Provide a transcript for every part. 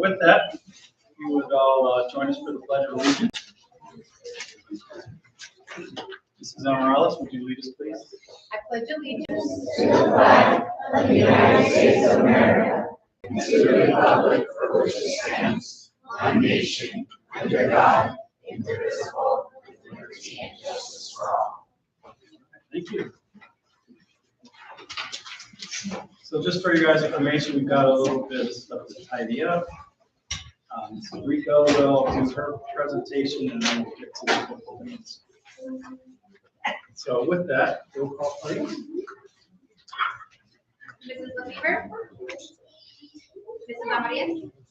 with that, you would all join us for the Pledge of Allegiance. Mrs. Morales, would you lead us, please? I pledge allegiance to the flag of the United States of America and to the republic for which it stands, one nation, under God, indivisible, with liberty and justice for all. Thank you. So just for your guys' information, we've got a little bit of stuff to tidy up. So Rico will do her presentation and then we'll get to the minutes. So with that, roll call please. Mrs. LaFever? Mrs. Amaria?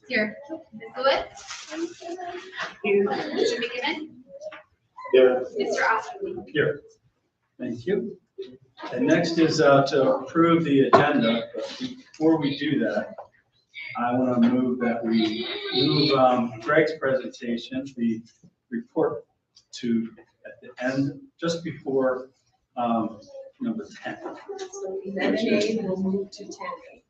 Here. Ms. Lewis? Here. Mr. McKibben? Here. Mr. Osterly? Here. Thank you. And next is to approve the agenda. But before we do that, I want to move that we move Greg's presentation, the report, to at the end, just before number 10. So 11A will move to 10A.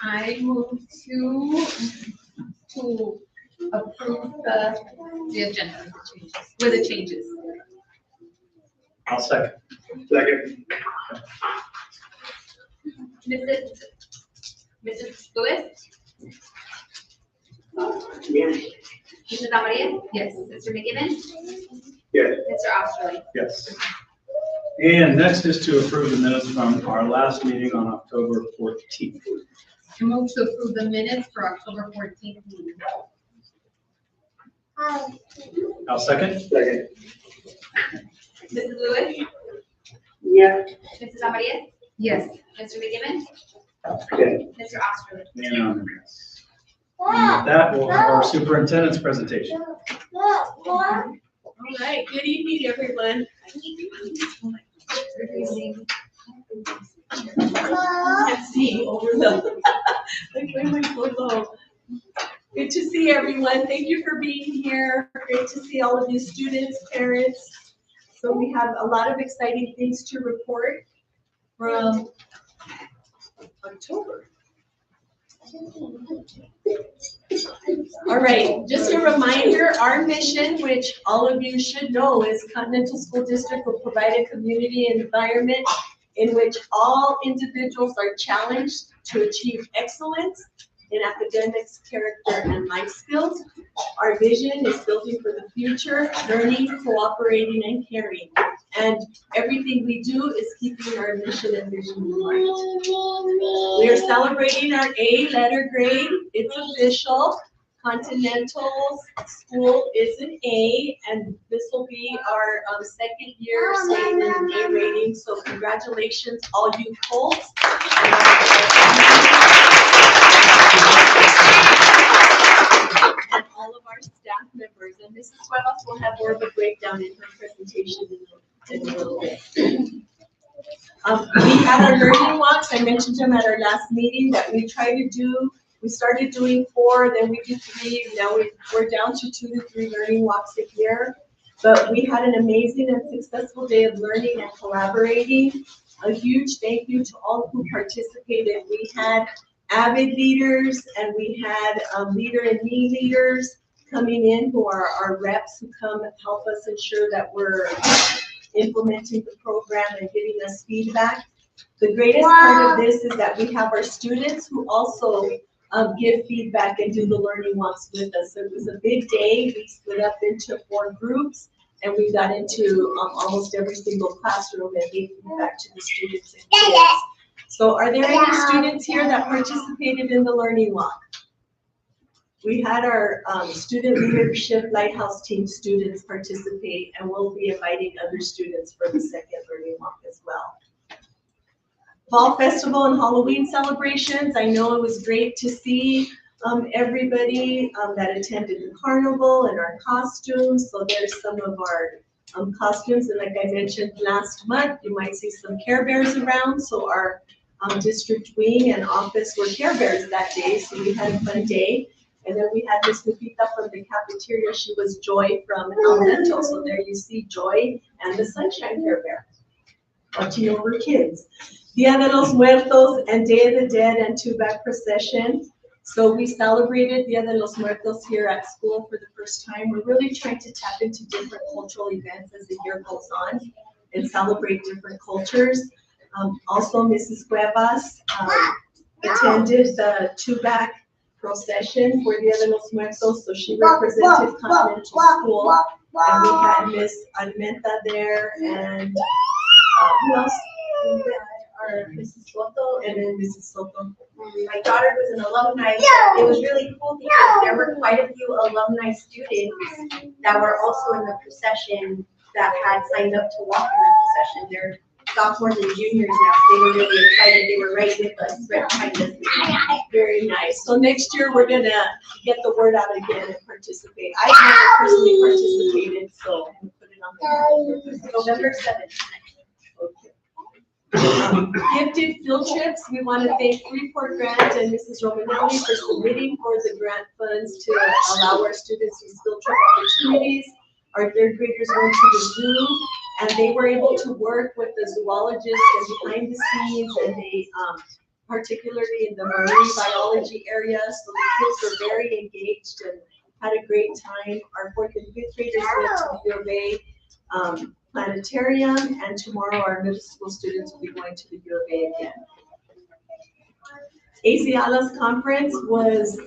I move to approve the agenda with the changes. I'll second. Mrs. Lewis? Mrs. Amaria? Yes. Mr. McKibben? Yes. Mr. Osterly? Yes. And next is to approve the minutes from our last meeting on October 14th. I move to approve the minutes for October 14th meeting. I'll second. Mrs. Lewis? Yeah. Mrs. Amaria? Yes. Mr. McKibben? Yes. Mr. Osterly? And with that, we'll have our superintendent's presentation. All right. Good evening, everyone. Can't see over the like where am I so low? Good to see everyone. Thank you for being here. Great to see all of you students, parents. So we have a lot of exciting things to report from October. All right, just a reminder, our mission, which all of you should know, is Continental School District will provide a community environment in which all individuals are challenged to achieve excellence in academics, character, and life skills. Our vision is building for the future, learning, cooperating, and caring. And everything we do is keeping our mission and vision in mind. We are celebrating our A letter grade. It's official. Continental School is an A, and this will be our second year staying in an A rating. So congratulations, all you Colts. And all of our staff members. And Mrs. Cuevas will have more of a breakdown in her presentation in a little bit. We had our learning walks. I mentioned them at our last meeting that we try to do. We started doing 4, then we do 3. Now we're down to 2 to 3 learning walks a year. But we had an amazing and successful day of learning and collaborating. A huge thank you to all who participated. We had avid leaders and we had leader and me leaders coming in who are our reps who come and help us ensure that we're implementing the program and giving us feedback. The greatest part of this is that we have our students who also give feedback and do the learning walks with us. So it was a big day. We split up into 4 groups and we got into almost every single classroom and gave feedback to the students and kids. So are there any students here that participated in the learning walk? We had our student leadership lighthouse team students participate, and we'll be inviting other students for the second learning walk as well. Fall festival and Halloween celebrations. I know it was great to see everybody that attended the carnival and our costumes. So there's some of our costumes, and like I mentioned last month, you might see some Care Bears around. So our district wing and office were Care Bears that day, so we had a fun day. And then we had Miss Lupita from the cafeteria. She was Joy from Continental. So there you see Joy and the Sunshine Care Bear watching over kids. Dia de los Muertos and Day of the Dead and two-back procession. So we celebrated Dia de los Muertos here at school for the first time. We're really trying to tap into different cultural events as the year goes on and celebrate different cultures. Also, Mrs. Cuevas attended the two-back procession for Dia de los Muertos, so she represented Continental School. And we had Miss Almenta there, and who else? Our Mrs. Soto, and then Mrs. Soto. My daughter was an alumni. It was really cool because there were quite a few alumni students that were also in the procession that had signed up to walk in the procession. They're sophomores and juniors now. They were really excited. They were right with us, right behind us. Very nice. So next year we're gonna get the word out again and participate. I've never personally participated, so we'll put it on the November 7th. Gifted field trips. We want to thank Freeport Grant and Mrs. Romanelli for submitting for the grant funds to allow our students these field trip opportunities. Our third graders went to the zoo, and they were able to work with the zoologists and behind the scenes, and they, particularly in the marine biology area, so the kids were very engaged and had a great time. Our fourth and fifth graders went to the U of A planetarium, and tomorrow our middle school students will be going to the U of A again. ASEALA's conference was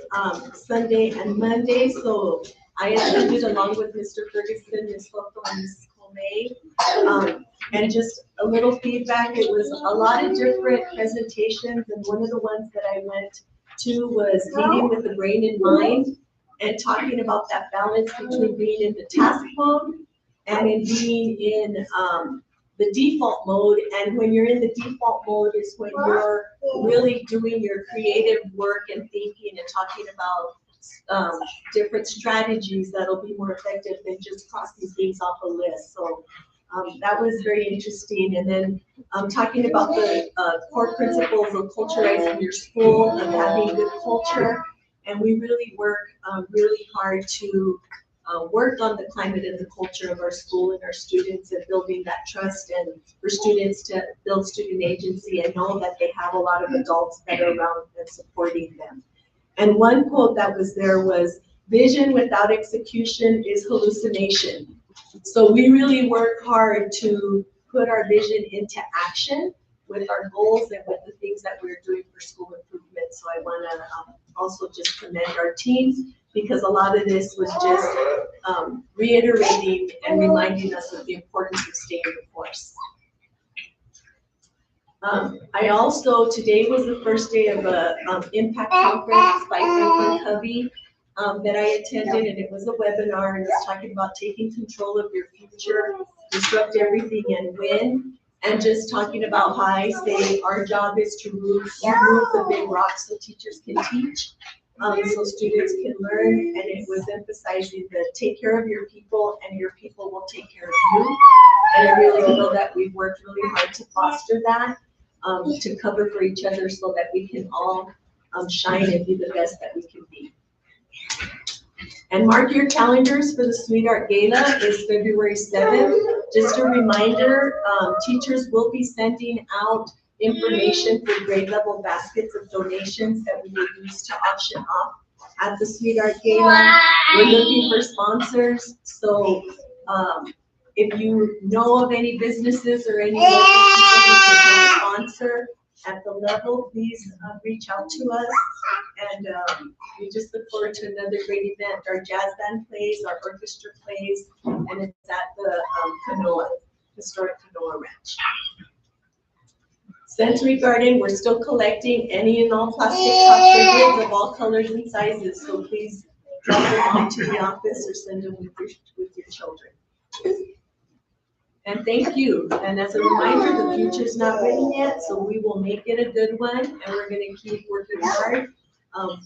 Sunday and Monday, so I attended along with Mr. Ferguson, Ms. Soto, and Ms. Colmay. And just a little feedback, it was a lot of different presentations, and one of the ones that I went to was Leading with the Brain in Mind, and talking about that balance between being in the task mode and in being in the default mode. And when you're in the default mode is when you're really doing your creative work and thinking and talking about different strategies that'll be more effective than just crossing things off a list. So that was very interesting. And then talking about the core principles of culturizing your school, of having good culture. And we really work really hard to work on the climate and the culture of our school and our students, and building that trust, and for students to build student agency and know that they have a lot of adults that are around and supporting them. And one quote that was there was, "Vision without execution is hallucination." So we really work hard to put our vision into action with our goals and with the things that we're doing for school improvement. So I want to also just commend our teams, because a lot of this was just reiterating and reminding us of the importance of staying the course. I also, today was the first day of a impact conference by Franklin Covey that I attended, and it was a webinar, and it's talking about taking control of your future, disrupt everything and win, and just talking about how I say our job is to remove the big rocks so teachers can teach. So students can learn, and it was emphasizing that take care of your people and your people will take care of you. And I really feel that we've worked really hard to foster that, to cover for each other so that we can all shine and be the best that we can be. And mark your calendars for the Sweetheart Gala is February 7th. Just a reminder, teachers will be sending out information for grade level baskets of donations that we will use to auction off at the Sweetheart Gala. We're looking for sponsors, so if you know of any businesses or any local people who can sponsor at the level, please reach out to us. And we just look forward to another great event. Our jazz band plays, our orchestra plays, and it's at the historic Canoa Ranch. Sensory Garden, we're still collecting any and all plastic top goods of all colors and sizes, so please drop them off to the office or send them with your children. And thank you. And as a reminder, the future's not written yet, so we will make it a good one, and we're going to keep working hard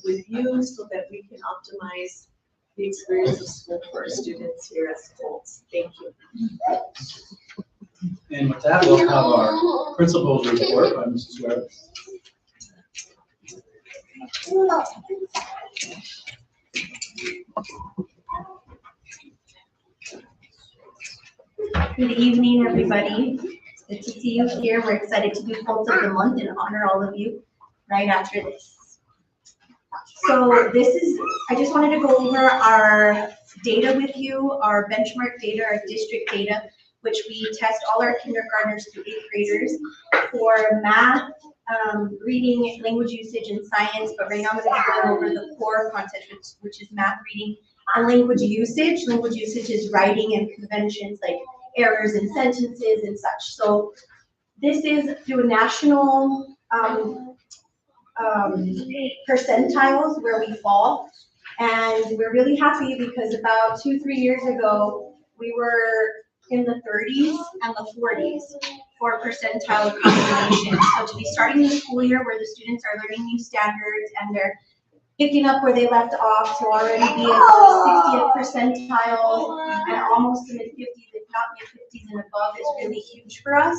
with you so that we can optimize the experience of school for our students here at schools. Thank you. And with that, we'll have our principal's report by Mrs. Webb. Good evening, everybody. It's good to see you here. We're excited to do Quotes of the Month and honor all of you right after this. So I just wanted to go over our data with you, our benchmark data, our district data, which we test all our kindergartners through 8th graders for math, reading, language usage, and science. But right now I'm going to be going over the core content, which is math, reading, and language usage. Language usage is writing and conventions like errors in sentences and such. So this is through national percentiles where we fall. And we're really happy because about 2-3 years ago, we were in the 30s and the 40s for percentile combination. So to be starting the school year where the students are learning new standards and they're picking up where they left off to already be in the 60th percentile and almost the mid-50s, if not mid-50s and above, is really huge for us.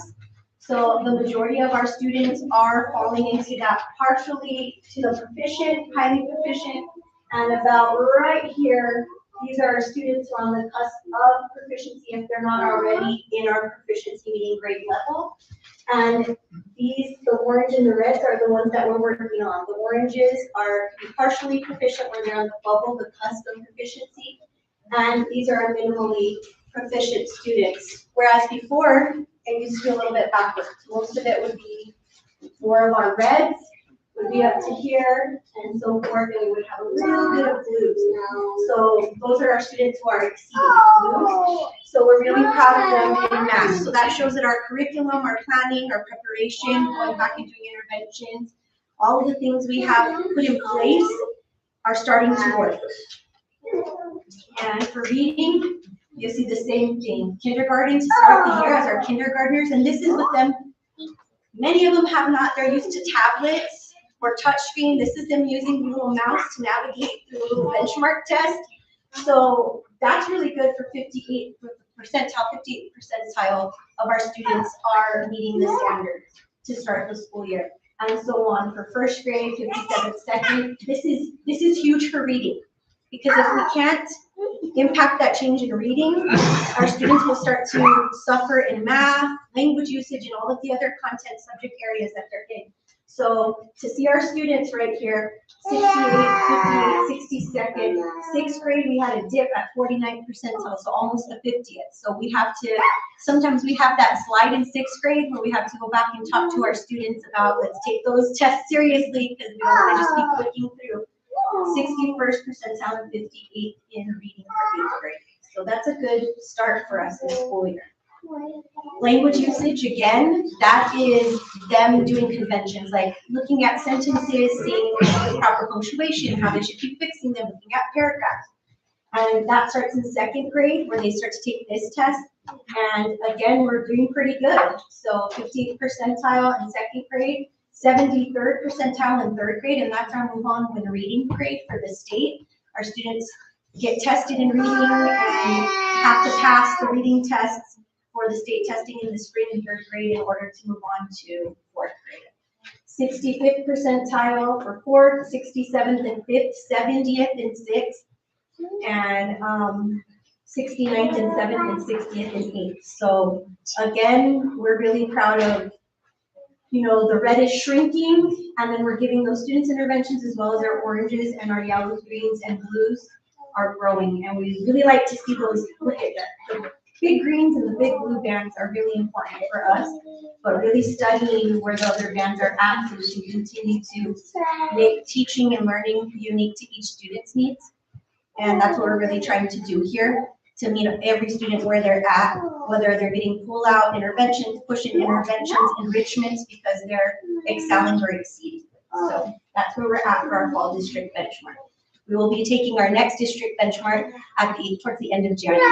So the majority of our students are falling into that partially to the proficient, highly proficient, and about right here, these are our students who are on the cusp of proficiency if they're not already in our proficiency meeting grade level. And the orange and the reds are the ones that we're working on. The oranges are partially proficient when they're on the bubble, the cusp of proficiency. And these are our minimally proficient students. Whereas before, it used to be a little bit backwards. Most of it would be more of our reds, would be up to here, and so forth, and we would have a little bit of blues. So those are our students who are exceeding blues. So we're really proud of them in math. So that shows that our curriculum, our planning, our preparation, going back and doing interventions, all of the things we have put in place are starting to work. And for reading, you see the same thing. Kindergarten to start the year as our kindergartners, and this is with them. Many of them have not, they're used to tablets or touch screen. This is them using the little mouse to navigate through a little benchmark test. So that's really good for 58 percentile of our students are meeting the standards to start the school year. And so on for first grade, 57th, second. This is huge for reading, because if we can't impact that change in reading, our students will start to suffer in math, language usage, and all of the other content subject areas that they're in. So to see our students right here, 68, 58, 62nd, 6th grade, we had a dip at 49th percentile, so almost the 50th. So we have to, sometimes we have that slide in 6th grade where we have to go back and talk to our students about, let's take those tests seriously, because we don't want to just be clicking through. 61st percentile and 58th in reading for 8th grade. So that's a good start for us this school year. Language usage, again, that is them doing conventions, like looking at sentences, seeing the proper punctuation, how they should keep fixing them, looking at paragraphs. And that starts in 2nd grade where they start to take this test. And again, we're doing pretty good. So 50th percentile in 2nd grade, 73rd percentile in 3rd grade, and that's our move on with the reading grade for the state. Our students get tested in reading and have to pass the reading tests for the state testing in the spring and 3rd grade in order to move on to 4th grade. 65th percentile for 4th, 67th and 5th, 70th and 6th, and 69th and 7th and 60th and 8th. So again, we're really proud of, the red is shrinking, and then we're giving those students interventions as well as our oranges and our yellows, greens, and blues are growing. And we really like to see those, look at that. The big greens and the big blue bands are really important for us, but really studying where the other bands are at so we can continue to make teaching and learning unique to each student's needs. And that's what we're really trying to do here, to meet every student where they're at, whether they're getting pull-out interventions, push-in interventions, enrichments, because they're excelling or exceeding. So that's where we're at for our fall district benchmark. We will be taking our next district benchmark towards the end of January.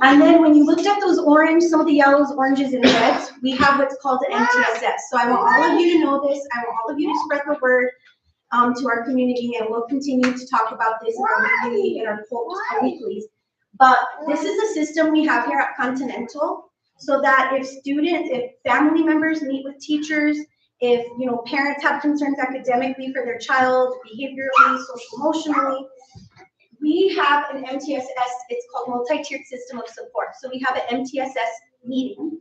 And then when you looked at those orange, some of the yellows, oranges, and reds, we have what's called an MTSS. So I want all of you to know this. I want all of you to spread the word to our community, and we'll continue to talk about this in our weekly and our weeklies. But this is a system we have here at Continental, so that if family members meet with teachers, if parents have concerns academically for their child, behaviorally, social emotionally, we have an MTSS, it's called multi-tiered system of support. So we have an MTSS meeting.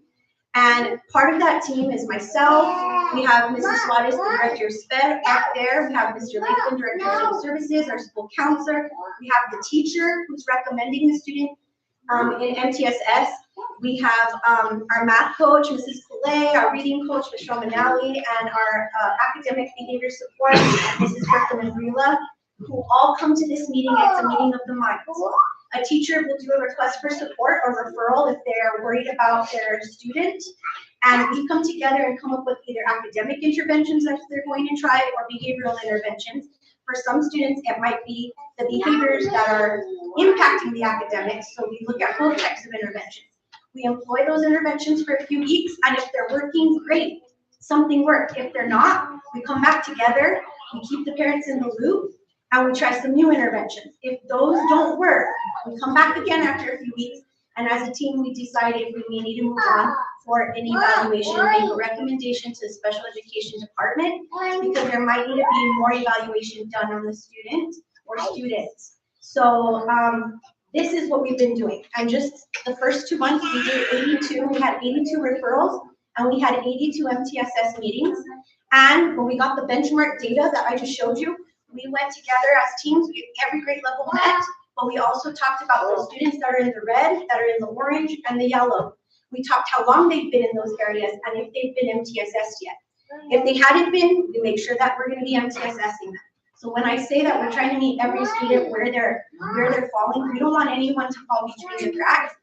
And part of that team is myself. We have Mrs. Suarez, the director of SPED up there. We have Mr. Latham, director of social services, our school counselor. We have the teacher who's recommending the student in MTSS. We have our math coach, Mrs. Poulet, our reading coach, Ms. Romanelli, and our academic behavior support, Mrs. Bertha, who all come to this meeting. It's a meeting of the minds. A teacher will do a request for support or referral if they're worried about their student. And we come together and come up with either academic interventions that they're going to try or behavioral interventions. For some students, it might be the behaviors that are impacting the academics. So we look at both types of interventions. We employ those interventions for a few weeks, and if they're working, great, something worked. If they're not, we come back together, we keep the parents in the loop, and we try some new interventions. If those don't work, we come back again after a few weeks, and as a team, we decide if we may need to move on for an evaluation and make a recommendation to the special education department, because there might need to be more evaluation done on the student or students. So this is what we've been doing. And just the first 2 months, we had 82 referrals, and we had 82 MTSS meetings. And when we got the benchmark data that I just showed you, we went together as teams. Every grade level met, but we also talked about those students that are in the red, that are in the orange, and the yellow. We talked how long they've been in those areas and if they've been MTSS yet. If they hadn't been, we make sure that we're going to be MTSSing them. So when I say that we're trying to meet every student where they're falling, we don't want anyone to fall between the cracks.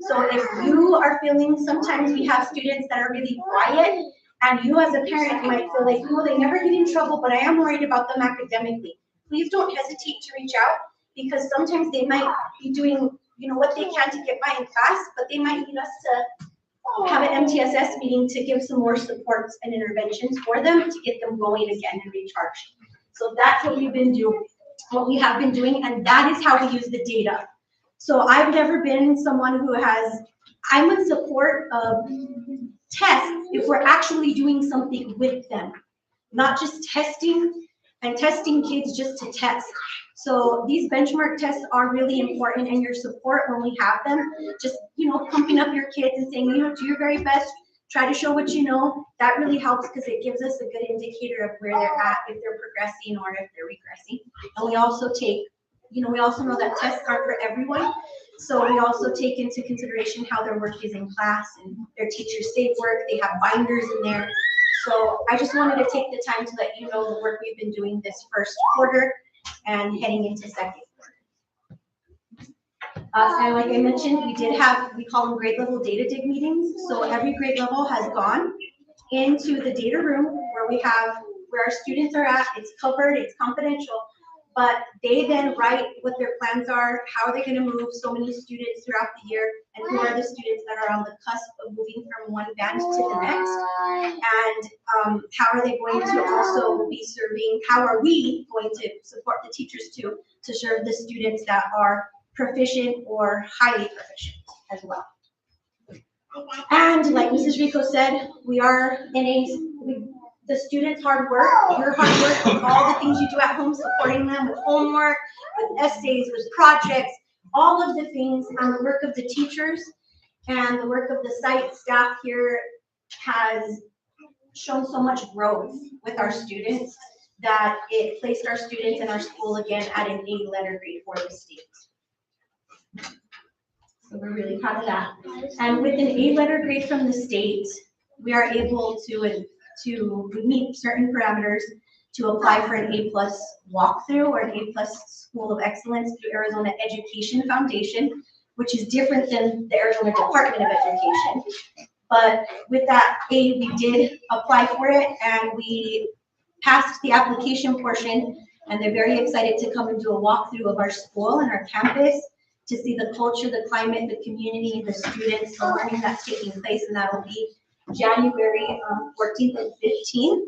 So if you are feeling, sometimes we have students that are really quiet, and you as a parent might feel like, oh, they never get in trouble, but I am worried about them academically. Please don't hesitate to reach out, because sometimes they might be doing, what they can to get by in class, but they might need us to have an MTSS meeting to give some more supports and interventions for them to get them going again and recharged. So that's what we've been doing, what we have been doing, and that is how we use the data. So I've never been someone who I'm in support of tests if we're actually doing something with them, not just testing and testing kids just to test. So these benchmark tests are really important, and your support when we have them, just, pumping up your kids and saying, do your very best, try to show what you know, that really helps, because it gives us a good indicator of where they're at, if they're progressing or if they're regressing. And we also we also know that tests aren't for everyone. So we also take into consideration how their work is in class, and their teachers' safe work, they have binders in there. So I just wanted to take the time to let you know the work we've been doing this first quarter and heading into second quarter. And like I mentioned, we call them grade level data dig meetings. So every grade level has gone into the data room where our students are at. It's covered, it's confidential, but they then write what their plans are, how are they going to move so many students throughout the year, and who are the students that are on the cusp of moving from one band to the next, and how are they going to also be serving, how are we going to support the teachers to serve the students that are proficient or highly proficient as well. And like Mrs. Rico said, we are the students' hard work, your hard work, with all the things you do at home, supporting them with homework, with essays, with projects, all of the things, and the work of the teachers and the work of the site staff here has shown so much growth with our students that it placed our students in our school again at an A letter grade for the state. So we're really proud of that. And with an A letter grade from the state, we are able to meet certain parameters to apply for an A+ walkthrough or an A+ School of Excellence through Arizona Education Foundation, which is different than the Arizona Department of Education. But with that A, we did apply for it, and we passed the application portion, and they're very excited to come and do a walkthrough of our school and our campus to see the culture, the climate, the community, the students, the learning that's taking place, and that will be January 14th and 15th.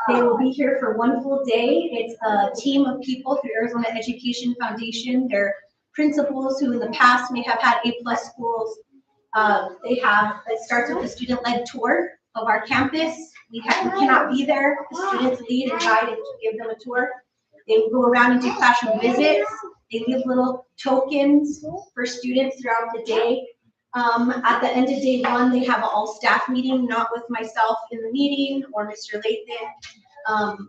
They will be here for one full day. It's a team of people through Arizona Education Foundation. They're principals who in the past may have had A+ schools. It starts with a student-led tour of our campus. We cannot be there. The students lead and guide and give them a tour. They will go around and do classroom visits. They leave little tokens for students throughout the day. At the end of day one, they have an all staff meeting, not with myself in the meeting or Mr. Lathan.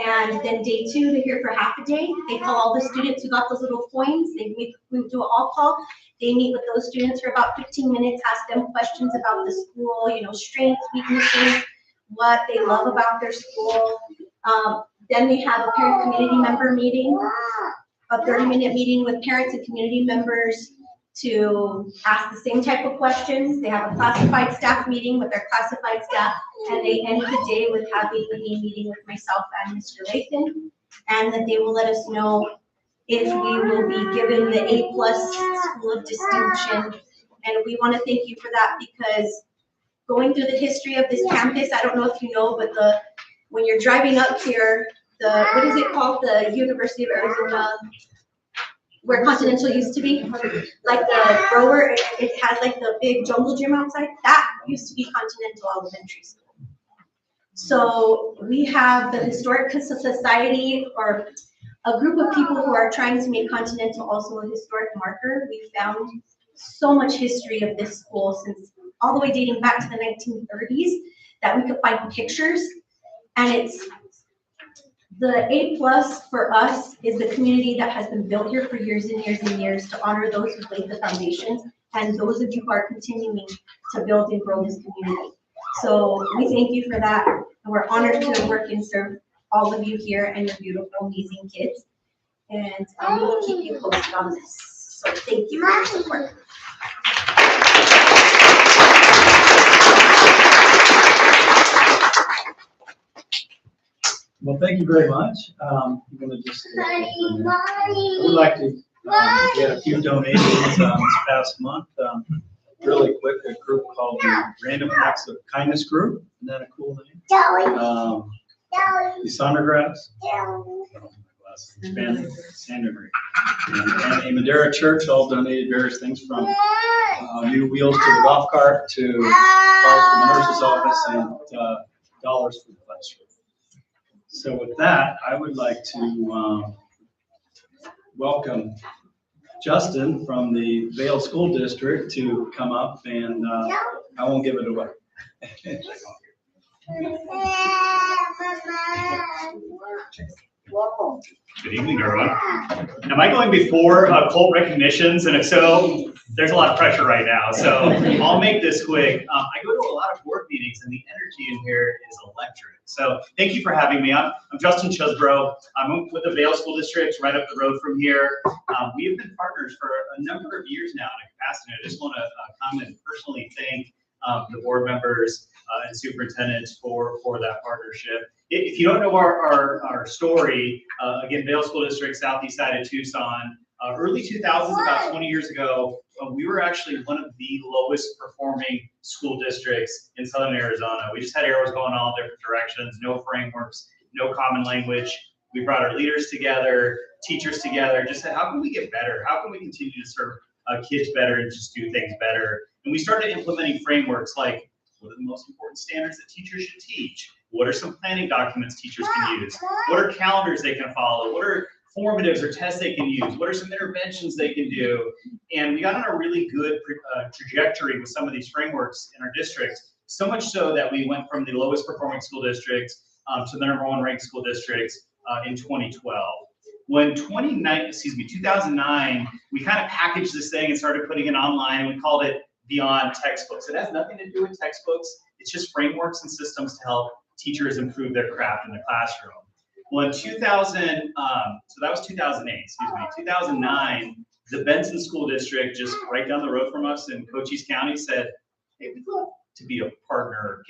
And then day two, they're here for half a day. They call all the students who got those little coins. We do an all call. They meet with those students for about 15 minutes, ask them questions about the school, strengths, weaknesses, what they love about their school. Then they have a parent community member meeting, a 30-minute meeting with parents and community members to ask the same type of questions. They have a classified staff meeting with their classified staff, and they end the day with having a meeting with myself and Mr. Lathan, and that they will let us know if we will be given the A+ School of Distinction. And we want to thank you for that, because going through the history of this campus, I don't know if you know, but when you're driving up here, what is it called? The University of Arizona, where Continental used to be, like the grower, it had like the big jungle gym outside. That used to be Continental Elementary School. So we have the Historic Society, or a group of people who are trying to make Continental also a historic marker. We found so much history of this school since all the way dating back to the 1930s that we could find pictures. And it's the A+ for us is the community that has been built here for years and years and years to honor those who laid the foundations and those of you who are continuing to build and grow this community. So we thank you for that, and we're honored to work and serve all of you here and your beautiful, amazing kids. And we will keep you posted on this. So thank you for your support. Well, thank you very much. I'm going to just, I would like to get a few donations this past month. Really quick, a group called the Random Acts of Kindness Group. Isn't that a cool name? The Sondergrass. Expanded Sanderbury. And a Madera Church all donated various things from new wheels to the golf cart to supplies for the nurse's office and dollars for the classroom. So with that, I would like to welcome Justin from the Vail School District to come up, and I won't give it away. Good evening, everyone. Am I going before cult recognitions? And if so, there's a lot of pressure right now, so I'll make this quick. I go to a lot of board meetings, and the energy in here is electric. So thank you for having me. I'm Justin Chesbro. I'm with the Vail School District, right up the road from here. We have been partners for a number of years now in a capacity. I just want to come and personally thank the board members and superintendents for that partnership. If you don't know our story, again, Vail School District, southeast side of Tucson, early 2000s, about 20 years ago, we were actually one of the lowest performing school districts in southern Arizona. We just had arrows going all different directions, no frameworks, no common language. We brought our leaders together, teachers together, just said, how can we get better? How can we continue to serve kids better and just do things better? And we started implementing frameworks like, what are the most important standards that teachers should teach? What are some planning documents teachers can use? What are calendars they can follow? What are formatives or tests they can use? What are some interventions they can do? And we got on a really good trajectory with some of these frameworks in our districts, so much so that we went from the lowest performing school districts to the #1 ranked school districts in 2012. When 2009, we kind of packaged this thing and started putting it online, and we called it Beyond Textbooks. It has nothing to do with textbooks. It's just frameworks and systems to help teachers improve their craft in the classroom. Well, in 2000, so that was 2008, 2009, the Benson School District, just right down the road from us in Cochise County, said, hey, we'd love to be a partner.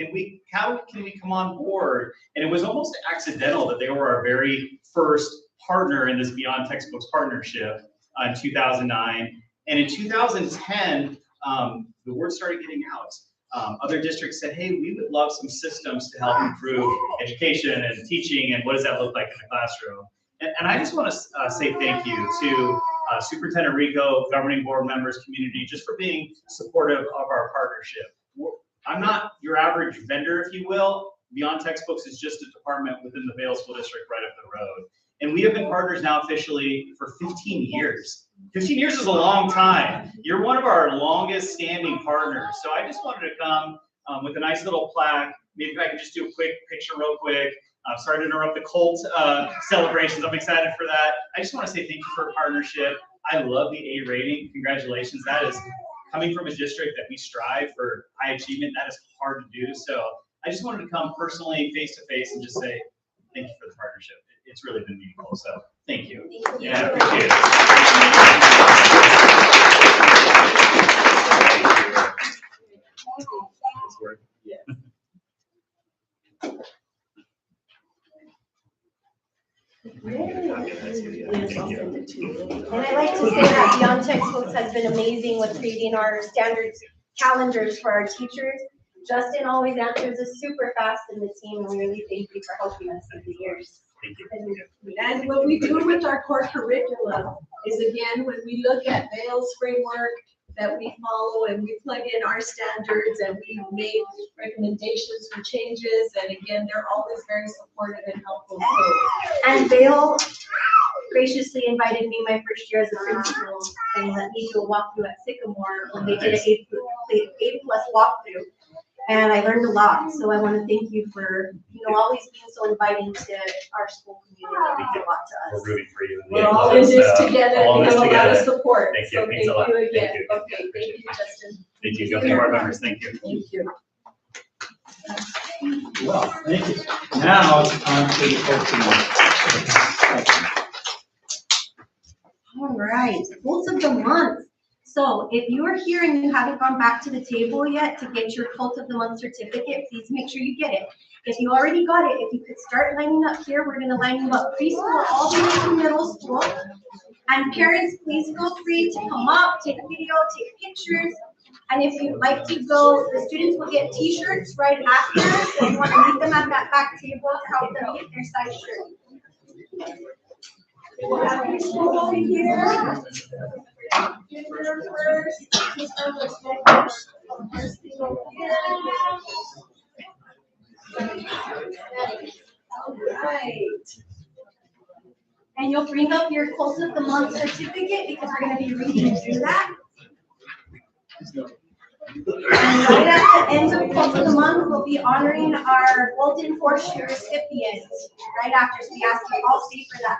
How can we come on board? And it was almost accidental that they were our very first partner in this Beyond Textbooks partnership in 2009. And in 2010, the word started getting out. Other districts said, hey, we would love some systems to help improve education and teaching, and what does that look like in the classroom? And I just want to say thank you to Superintendent Rico, governing board members, community, just for being supportive of our partnership. I'm not your average vendor, if you will. Beyond Textbooks is just a department within the Vail School District right up the road. And we have been partners now officially for 15 years. 15 years is a long time. You're one of our longest standing partners. So I just wanted to come with a nice little plaque. Maybe if I could just do a quick picture real quick. Sorry to interrupt the cult celebrations. I'm excited for that. I just want to say thank you for a partnership. I love the A rating. Congratulations. That is coming from a district that we strive for high achievement. That is hard to do. So I just wanted to come personally, face to face, and just say thank you for the partnership. It's really been meaningful. So thank you. Yeah, I appreciate it. And I like to say that Beyond Textbooks has been amazing with creating our standards calendars for our teachers. Justin always answers us super fast in the team, and we really thank you for helping us through the years. Thank you. And what we do with our core curriculum is, again, when we look at Vail's framework that we follow and we plug in our standards and we made recommendations for changes, and again, they're always very supportive and helpful. And Vail graciously invited me my first year as a principal and let me do a walkthrough at Sycamore when they did an 8+ walkthrough. And I learned a lot, so I want to thank you for, always being so inviting to our school community. It means a lot to us. We're rooting for you. We're all in this together, we have a lot of support. Thank you. So Thanks a lot. thank you again. Thank you. Okay, thank you, Justin. Thank you. Go board members. Thank you. Thank you. Well, thank you. Now it's time to All right, quotes of the month. So if you are here and you haven't gone back to the table yet to get your quote of the month certificate, please make sure you get it. If you already got it, if you could start lining up here, we're going to line you up preschool all the way to middle school. And parents, please feel free to come up, take a video, take pictures. And if you'd like to go, the students will get t-shirts right after. So you want to meet them at that back table to help them get their size shirt. We'll have preschool over here. First thing over here. All right. And you'll bring up your quotes of the month certificate because we're going to be reading through that. And right at the end of quotes of the month, we'll be honoring our Golden Horseshoe recipients right after. So we ask you all stay for that.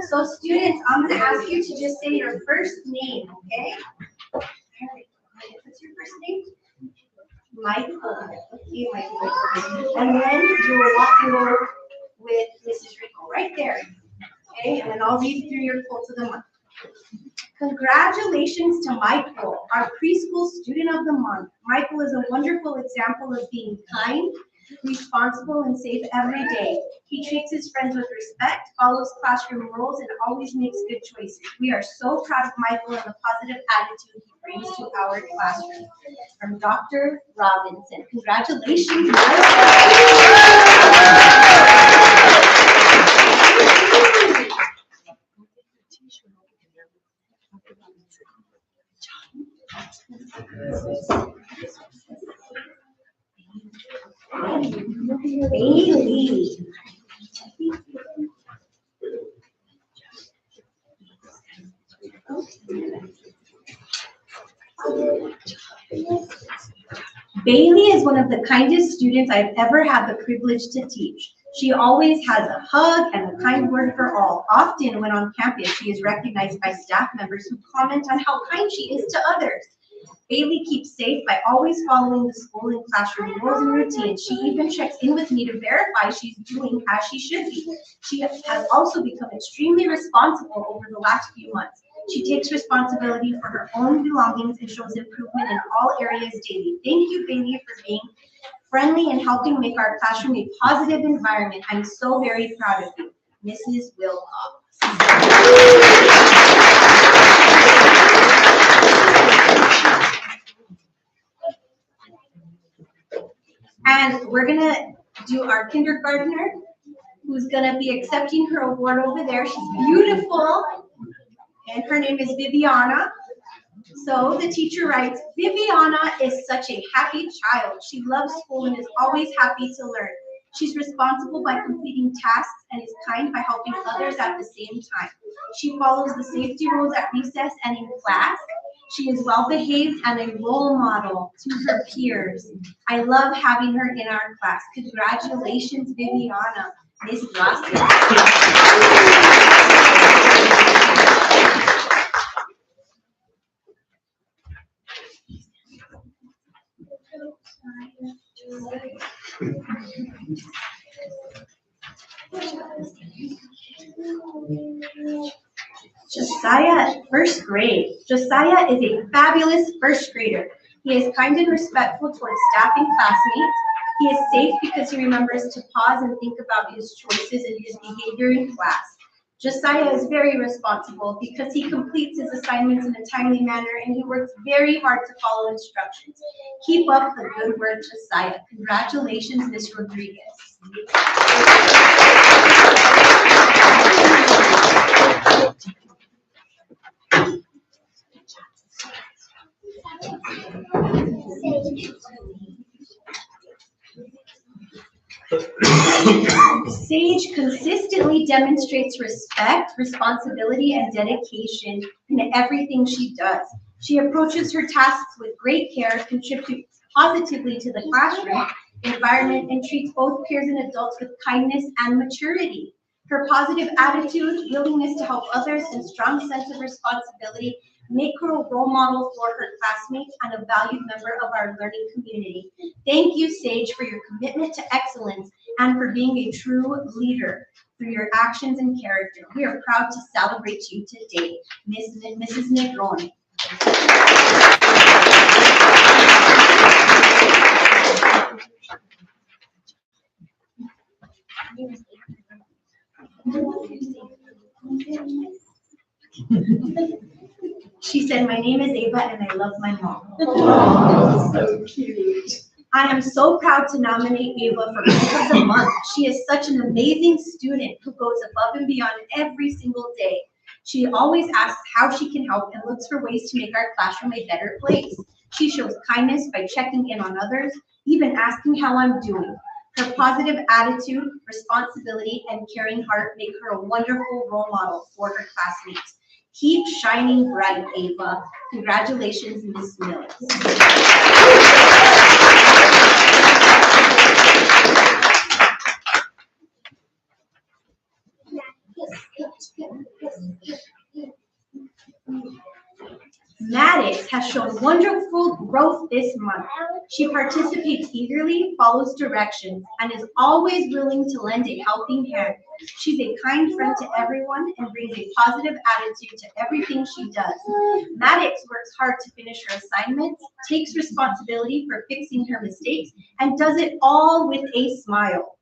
So students, I'm going to ask you to just say your first name, okay? All right. What's your first name? Michael. Okay, Michael. And then you will walk through with Mrs. Rico right there. Okay, and then I'll read through your quotes of the month. Congratulations to Michael, our preschool student of the month. Michael is a wonderful example of being kind, responsible, and safe every day. He treats his friends with respect, follows classroom rules, and always makes good choices. We are so proud of Michael and the positive attitude he brings to our classroom. From Dr. Robinson. Congratulations, Michael. Bailey. Bailey is one of the kindest students I've ever had the privilege to teach. She always has a hug and a kind word for all. Often when on campus, she is recognized by staff members who comment on how kind she is to others. Bailey keeps safe by always following the school and classroom rules and routines. She even checks in with me to verify she's doing as she should be. She has also become extremely responsible over the last few months. She takes responsibility for her own belongings and shows improvement in all areas daily. Thank you, Bailey, for being friendly and helping make our classroom a positive environment. I'm so very proud of you, Mrs. Wilcox. And we're gonna do our kindergartner, who's gonna be accepting her award over there. She's beautiful, and her name is Viviana. So the teacher writes, Viviana is such a happy child. She loves school and is always happy to learn. She's responsible by completing tasks and is kind by helping others at the same time. She follows the safety rules at recess and in class. She is well behaved and a role model to her peers. I love having her in our class. Congratulations, Viviana. Miss Gracias. Josiah, first grade. Josiah is a fabulous first grader. He is kind and respectful towards staff and classmates. He is safe because he remembers to pause and think about his choices and his behavior in class. Josiah is very responsible because he completes his assignments in a timely manner and he works very hard to follow instructions. Keep up the good work, Josiah. Congratulations, Ms. Rodriguez. Sage consistently demonstrates respect, responsibility, and dedication in everything she does. She approaches her tasks with great care, contributes positively to the classroom environment, and treats both peers and adults with kindness and maturity. Her positive attitude, willingness to help others, and strong sense of responsibility make her a role model for her classmates and a valued member of our learning community. Thank you, Sage, for your commitment to excellence and for being a true leader through your actions and character. We are proud to celebrate you today, Mrs. Negron. She said, my name is Ava and I love my mom. Oh, so cute. I am so proud to nominate Ava for Cook of the Month. She is such an amazing student who goes above and beyond every single day. She always asks how she can help and looks for ways to make our classroom a better place. She shows kindness by checking in on others, even asking how I'm doing. Her positive attitude, responsibility, and caring heart make her a wonderful role model for her classmates. Keep shining bright, Ava. Congratulations, Ms. Mills. Maddox has shown wonderful growth this month. She participates eagerly, follows directions, and is always willing to lend a helping hand. She's a kind friend to everyone and brings a positive attitude to everything she does. Maddox works hard to finish her assignments, takes responsibility for fixing her mistakes, and does it all with a smile.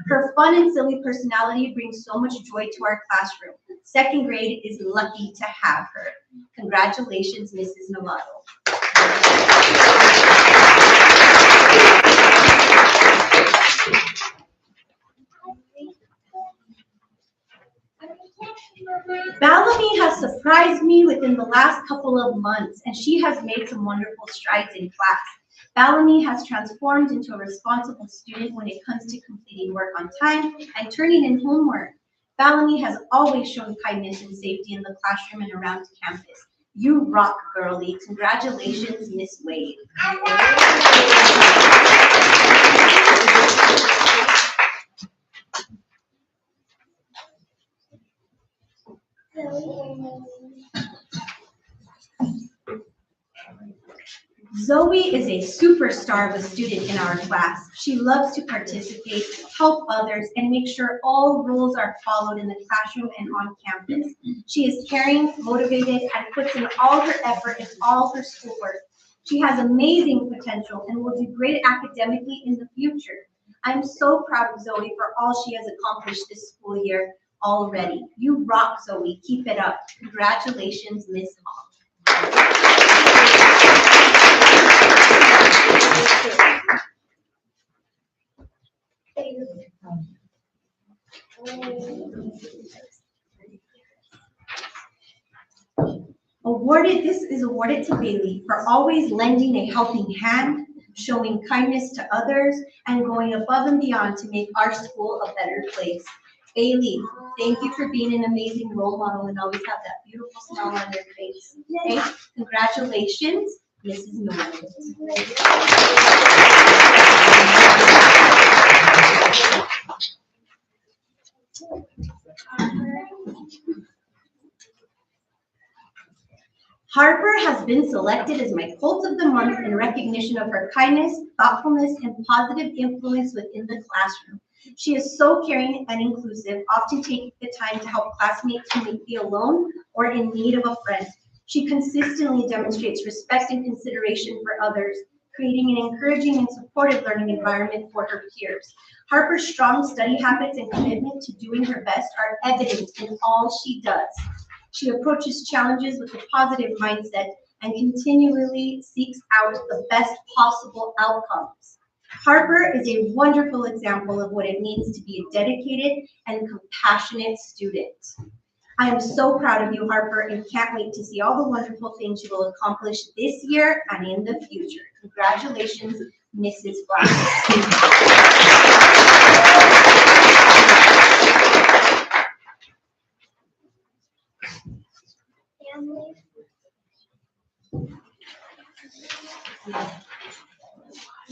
Her fun and silly personality brings so much joy to our classroom. Second grade is lucky to have her. Congratulations, Mrs. Novato. Bellamy has surprised me within the last couple of months, and she has made some wonderful strides in class. Bellamy has transformed into a responsible student when it comes to completing work on time and turning in homework. Bellamy has always shown kindness and safety in the classroom and around campus. You rock, girlie. Congratulations, Miss Wade. Zoe is a superstar of a student in our class. She loves to participate, help others, and make sure all rules are followed in the classroom and on campus. She is caring, motivated, and puts in all her effort in all her schoolwork. She has amazing potential and will do great academically in the future. I'm so proud of Zoe for all she has accomplished this school year already. You rock, Zoe. Keep it up. Congratulations, Miss Hall. This is awarded to Bailey for always lending a helping hand, showing kindness to others, and going above and beyond to make our school a better place. Bailey, thank you for being an amazing role model and always have that beautiful smile on your face. Okay? Congratulations, Mrs. Norman. Harper has been selected as my Colt of the Month in recognition of her kindness, thoughtfulness, and positive influence within the classroom. She is so caring and inclusive, often taking the time to help classmates who may feel alone or in need of a friend. She consistently demonstrates respect and consideration for others, creating an encouraging and supportive learning environment for her peers. Harper's strong study habits and commitment to doing her best are evident in all she does. She approaches challenges with a positive mindset and continually seeks out the best possible outcomes. Harper is a wonderful example of what it means to be a dedicated and compassionate student. I am so proud of you, Harper, and can't wait to see all the wonderful things you will accomplish this year and in the future. Congratulations, Mrs. Brown.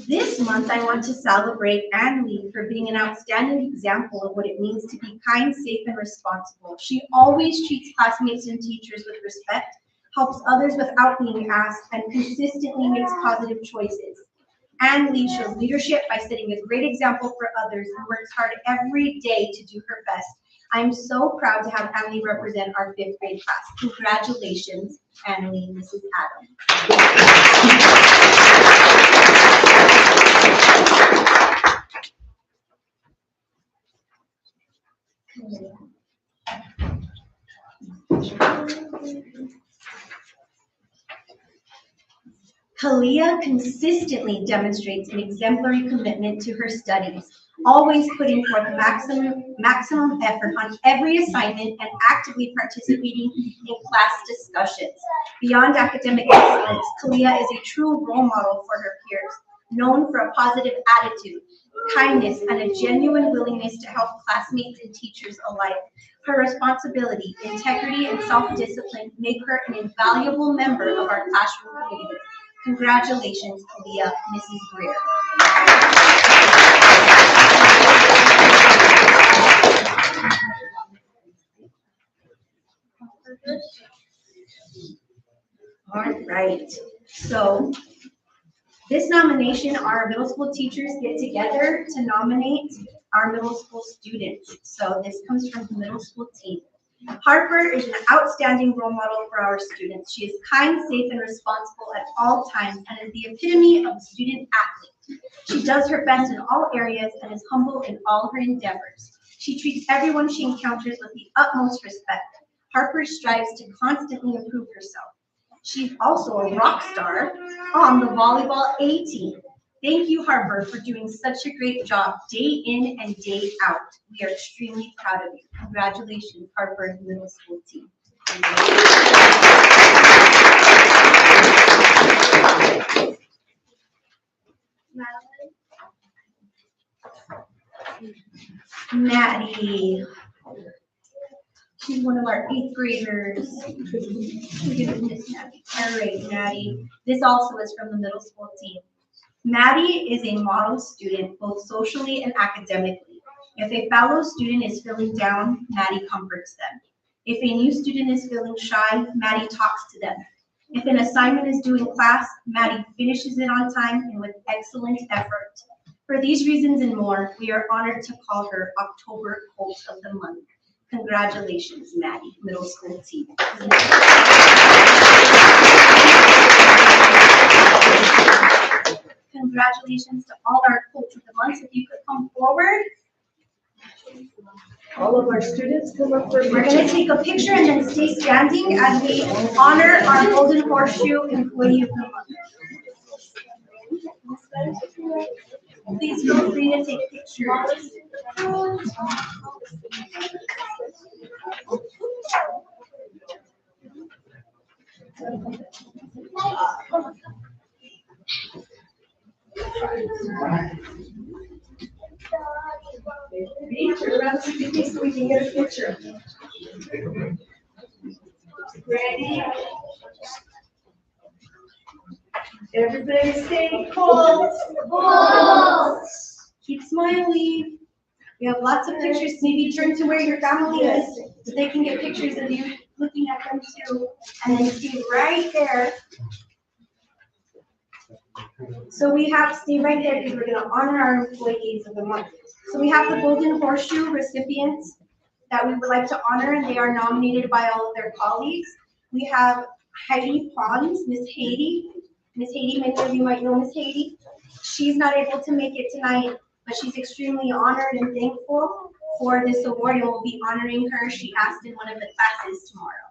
This month, I want to celebrate Ann Lee for being an outstanding example of what it means to be kind, safe, and responsible. She always treats classmates and teachers with respect, helps others without being asked, and consistently makes positive choices. Ann Lee shows leadership by setting a great example for others and works hard every day to do her best. I'm so proud to have Ann Lee represent our 5th grade class. Congratulations, Ann Lee, Mrs. Adams. Kalia consistently demonstrates an exemplary commitment to her studies, always putting forth maximum effort on every assignment and actively participating in class discussions. Beyond academic excellence, Kalia is a true role model for her peers, known for a positive attitude, kindness, and a genuine willingness to help classmates and teachers alike. Her responsibility, integrity, and self-discipline make her an invaluable member of our classroom community. Congratulations, Kalia, Mrs. Greer. All right, so this nomination, our middle school teachers get together to nominate our middle school students. So this comes from the middle school team. Harper is an outstanding role model for our students. She is kind, safe, and responsible at all times and is the epitome of a student athlete. She does her best in all areas and is humble in all her endeavors. She treats everyone she encounters with the utmost respect. Harper strives to constantly improve herself. She's also a rock star on the volleyball A team. Thank you, Harper, for doing such a great job day in and day out. We are extremely proud of you. Congratulations, Harper Middle School team. Maddie. She's one of our 8th graders. All right, Maddie. This also is from the middle school team. Maddie is a model student, both socially and academically. If a fellow student is feeling down, Maddie comforts them. If a new student is feeling shy, Maddie talks to them. If an assignment is due in class, Maddie finishes it on time and with excellent effort. For these reasons and more, we are honored to call her October Colt of the Month. Congratulations, Maddie, middle school team. Congratulations to all our Coach of the Month. If you could come forward. All of our students come up for a We're going to take a picture and then stay standing as we honor our Golden Horseshoe Employee of the Month. Please feel free to take pictures. Turn around so we can get a picture. Ready? Everybody stay cold. Keep smiling. We have lots of pictures. Maybe turn to where your family is so they can get pictures of you looking at them too. And then stay right there. So we have stay right there because we're going to honor our employees of the month. So we have the Golden Horseshoe recipients that we would like to honor, and they are nominated by all of their colleagues. We have Heidi Pons, Miss Haiti. Miss Haiti, many of you might know Miss Haiti. She's not able to make it tonight, but she's extremely honored and thankful for this award, and we'll be honoring her. She asked in one of the classes tomorrow,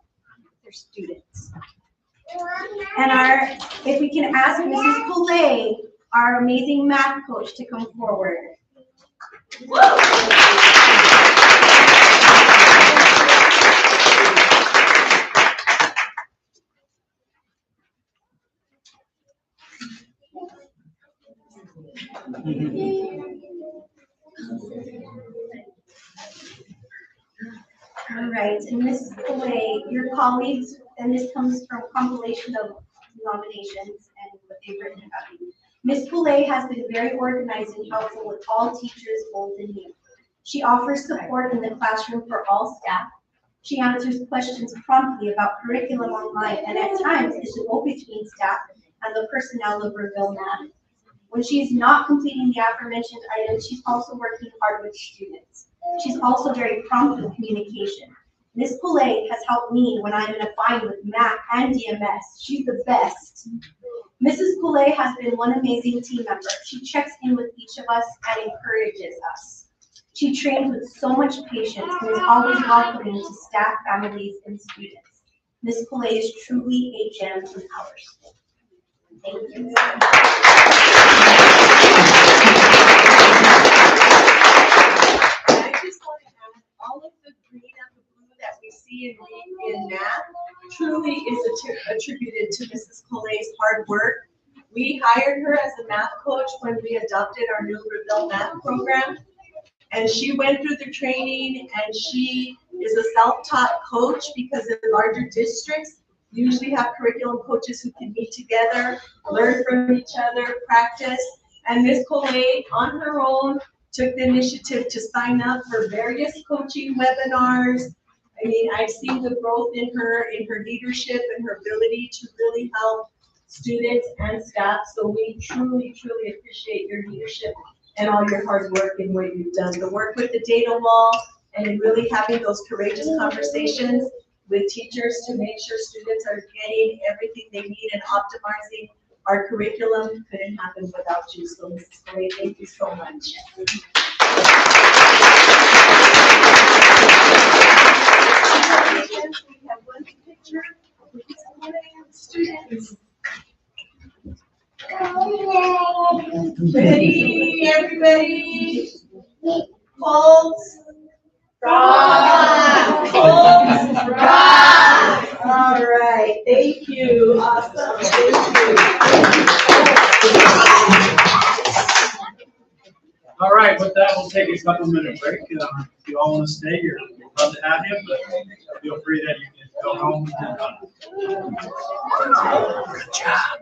their students. And if we can ask Mrs. Poulet, our amazing math coach, to come forward. All right, and Mrs. Poulet, your colleagues, and this comes from compilation of nominations and what they've written about you. Ms. Poulet has been very organized and helpful with all teachers, old and new. She offers support in the classroom for all staff. She answers questions promptly about curriculum online and at times is the go-between staff and the personnel of Reville Math. When she is not completing the aforementioned items, she's also working hard with students. She's also very prompt with communication. Ms. Poulet has helped me when I'm in a bind with math and DMS. She's the best. Mrs. Poulet has been one amazing team member. She checks in with each of us and encourages us. She trains with so much patience and is always welcoming to staff, families, and students. Ms. Poulet is truly a gem in our school. Thank you. All of the green and the blue that we see in math truly is attributed to Mrs. Poulet's hard work. We hired her as a math coach when we adopted our new Reville math program. And she went through the training, and she is a self-taught coach because in larger districts usually have curriculum coaches who can meet together, learn from each other, practice. And Ms. Poulet, on her own, took the initiative to sign up for various coaching webinars. I mean, I've seen the growth in her leadership and her ability to really help students and staff. So we truly, truly appreciate your leadership and all your hard work and what you've done. The work with the data wall and in really having those courageous conversations with teachers to make sure students are getting everything they need and optimizing our curriculum couldn't happen without you. So Mrs. Poulet, thank you so much. We have one picture with students. Ready, everybody? Pulse. Rock. Pulse. Rock. All right, thank you. Awesome. Thank you. All right, with that, we'll take a couple-minute break. If you all want to stay here, we'd love to have you, but feel free that you can go home and good job.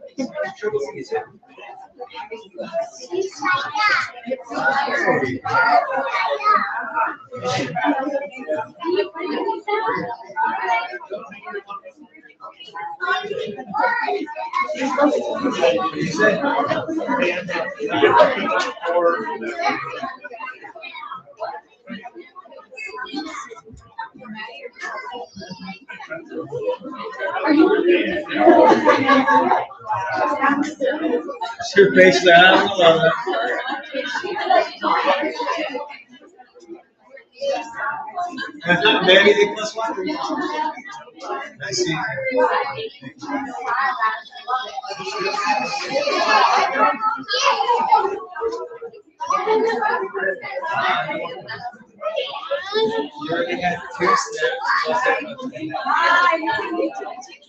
Your face down. I love it. Maybe the plus one. I see. You already had 2 steps.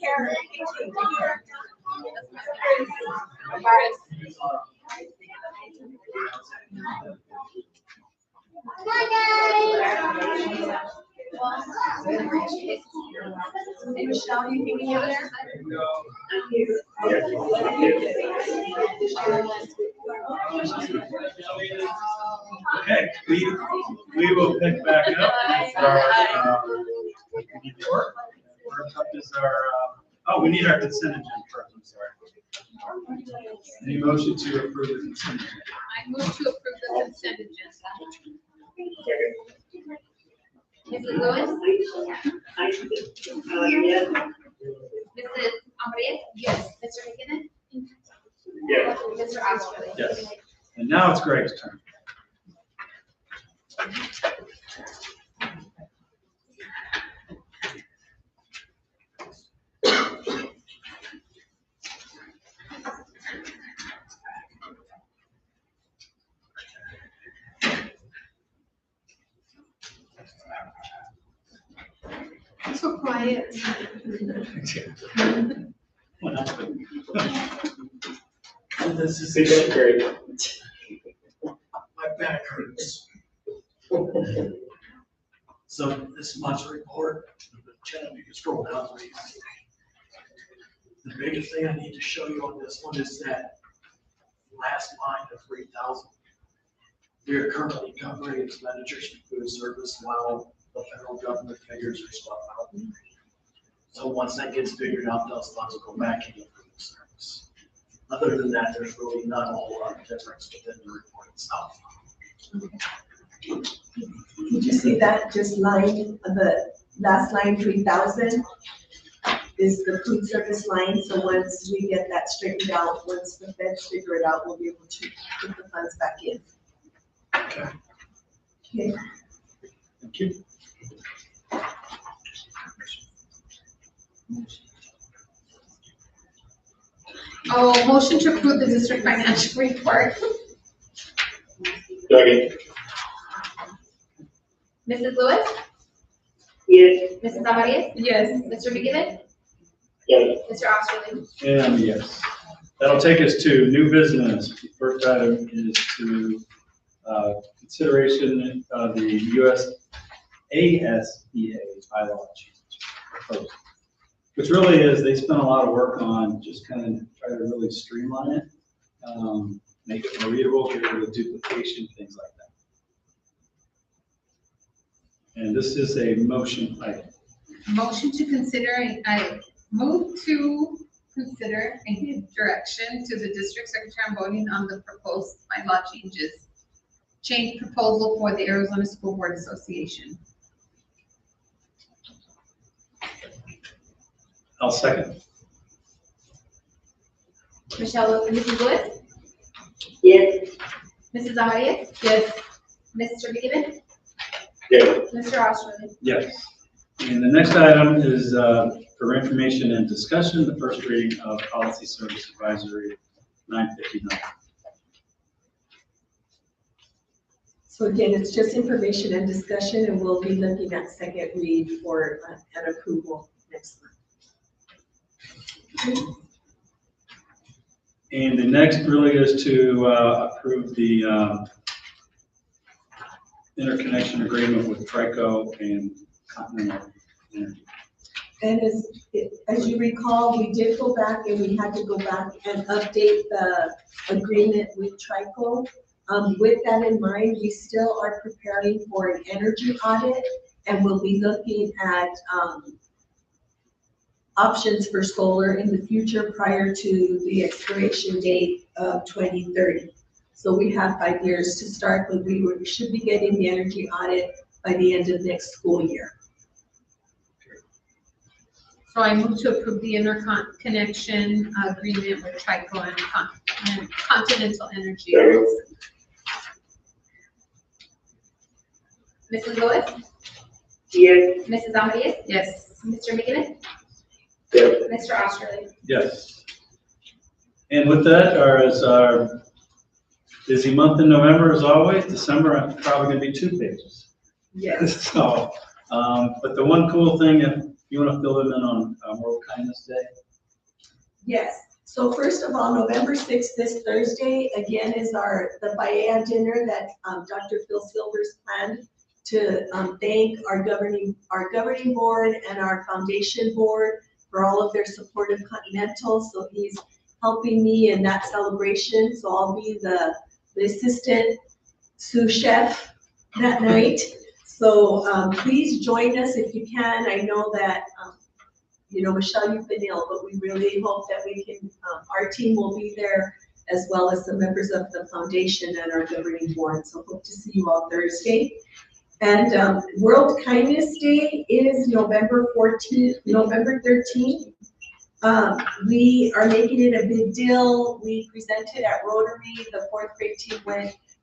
care. Take care. Michelle, you think you're there? Okay, we will pick back up with our, first up is our, oh, we need our consent agenda first, I'm sorry. Any motion to approve the consent agenda? I move to approve the consent agenda. Mrs. Lewis? Mrs. Amaya? Yes. Mr. McKinnon? Yes. Mr. Osterley? Yes. And now it's Greg's turn. So quiet. What happened? This is great. My back hurts. So this month's report, Chad, you can scroll down, please. The biggest thing I need to show you on this one is that last line of 3,000. We are currently covering expenditures for food service while the federal government figures their stuff out. So once that gets figured out, those funds will go back into food service. Other than that, there's really not a whole lot of difference within the report itself. Did you see that just line, the last line, 3,000 is the food service line. So once we get that straightened out, once the feds figure it out, we'll be able to put the funds back in. Okay. Okay. Thank you. Oh, motion to approve the district financial report. Second. Mrs. Lewis? Yes. Mrs. Amaya? Yes. Mr. McKinnon? Yes. Mr. Osterley? And yes, that'll take us to new business. The first item is to consideration of the ASEA bylaw change, which really is, they spent a lot of work on just kind of try to really streamline it, make it more readable, get rid of duplication, things like that. And this is a motion item. Motion to consider, I move to consider and give direction to the district secretary on voting on the proposed bylaw change proposal for the Arizona School Board Association. I'll second. Mrs. Lewis? Yes. Mrs. Amaya? Yes. Mr. McKibben? Yes. Mr. Osterley? Yes. And the next item is for information and discussion, the first reading of Policy Service Advisory 959. So again, it's just information and discussion, and we'll be looking at second read for an approval next month. And the next really is to approve the interconnection agreement with Trico and Continental. And as you recall, we did go back and we had to go back and update the agreement with Trico. With that in mind, we still are preparing for an energy audit, and we'll be looking at options for solar in the future prior to the expiration date of 2030. So we have 5 years to start, but we should be getting the energy audit by the end of next school year. So I move to approve the interconnection agreement with Trico and Continental Energy. Mrs. Lewis? Yes. Mrs. Amaya? Yes. Mr. McKinnon? Yes. Mr. Osterley? Yes. And with that, is our busy month in November as always. December, I'm probably going to be 2 pages. Yes. So, but the one cool thing, You want to fill them in on World Kindness Day? Yes, so first of all, November 6th, this Thursday, again, is the Bahia dinner that Dr. Phil Silvers planned to thank our governing board and our foundation board for all of their support of Continental. So he's helping me in that celebration. So I'll be the assistant sous chef that night. So please join us if you can. I know that, Michelle, you've been ill, but we really hope that we can, our team will be there as well as the members of the foundation and our governing board. So hope to see you all Thursday. And World Kindness Day is November 13th. We are making it a big deal. We presented at Rotary. The 4th grade team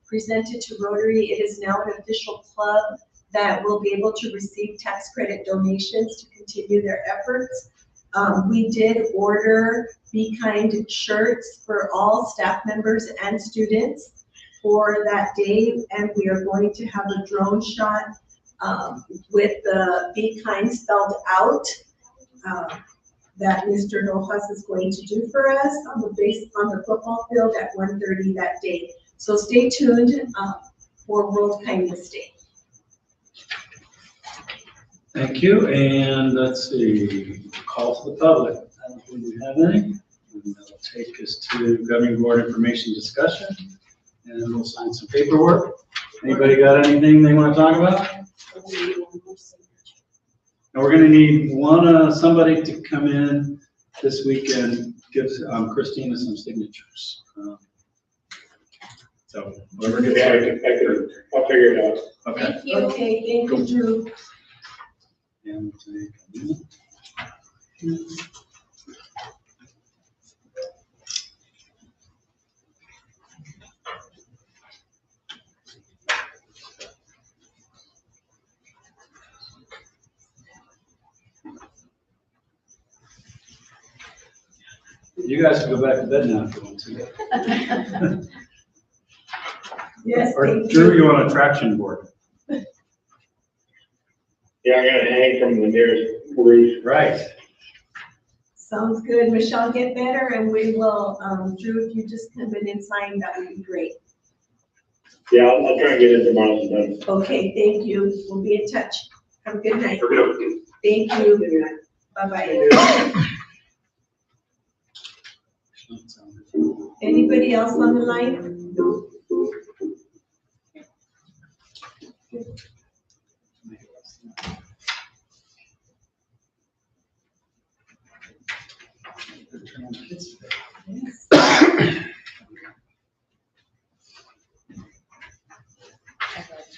presented to Rotary. It is now an official club that will be able to receive tax credit donations to continue their efforts. We did order Be Kind shirts for all staff members and students for that day, and we are going to have a drone shot with the Be Kind spelled out that Mr. Rojas is going to do for us on the football field at 1:30 that day. So stay tuned for World Kindness Day. Thank you, and let's see, call to the public. I don't think we have any. And that'll take us to governing board information discussion, and we'll sign some paperwork. Anybody got anything they want to talk about? And we're gonna need somebody to come in this weekend, give Christina some signatures. So whoever gets there. I'll figure it out. Okay. Thank you. Okay, thank you, Drew. And take a minute. You guys can go back to bed now if you want to. Yes, Or thank Drew, you. you want a traction board? Yeah, I'm gonna hang from the nearest roof. Right. Sounds good. Michelle, get better, and we will, Drew, if you just come in and sign, that would be great. Yeah, I'll try and get it tomorrow sometime. Okay, thank you. We'll be in touch. Have a good night. Thank you. Bye-bye. Anybody else on the line? Yes.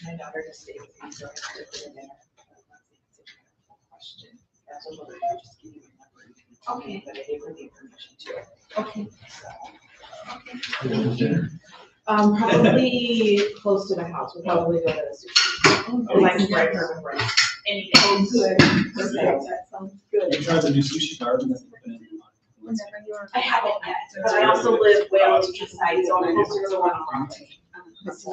My daughter just stayed with me, so I had to put in there. Question. That's a little, just give you a number. Okay. But I gave her the information too. Okay. Probably close to the house. We'll probably go to the sushi. Like right her with rice. Anything. Oh, good. Perfect. That sounds good. You tried the new sushi garden that's been in. I haven't yet, but I also live way on the east side, so I'm closer to the one on Raleigh. So